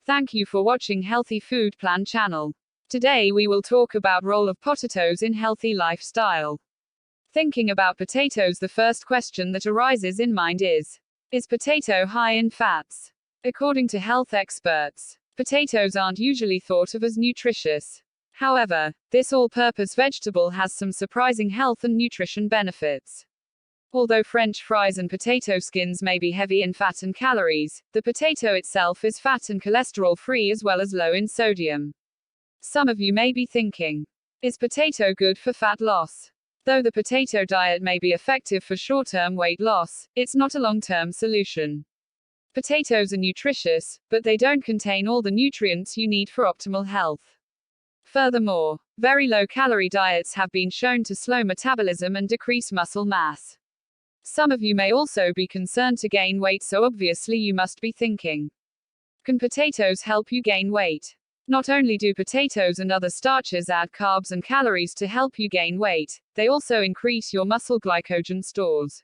Thank you for watching Healthy Food Plan channel. Today we will talk about role of potatoes in healthy lifestyle. Thinking about potatoes, the first question that arises in mind is potato high in fats? According to health experts, potatoes aren't usually thought of as nutritious. However, this all-purpose vegetable has some surprising health and nutrition benefits. Although French fries and potato skins may be heavy in fat and calories, the potato itself is fat and cholesterol-free as well as low in sodium. Some of you may be thinking, is potato good for fat loss? Though the potato diet may be effective for short-term weight loss, it's not a long-term solution. Potatoes are nutritious, but they don't contain all the nutrients you need for optimal health. Furthermore, very low-calorie diets have been shown to slow metabolism and decrease muscle mass. Some of you may also be concerned to gain weight, so obviously you must be thinking, can potatoes help you gain weight? Not only do potatoes and other starches add carbs and calories to help you gain weight, they also increase your muscle glycogen stores.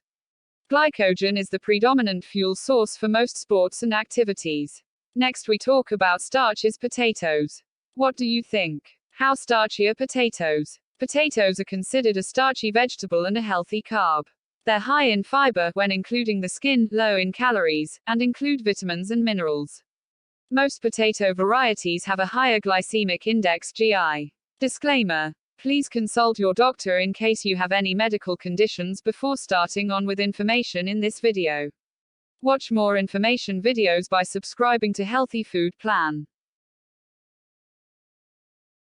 Glycogen is the predominant fuel source for most sports and activities. Next we talk about starches potatoes. What do you think? How starchy are potatoes? Potatoes are considered a starchy vegetable and a healthy carb. They're high in fiber, when including the skin, low in calories, and include vitamins and minerals. Most potato varieties have a higher glycemic index (GI). Disclaimer: please consult your doctor in case you have any medical conditions before starting on with information in this video. Watch more information videos by subscribing to Healthy Food Plan.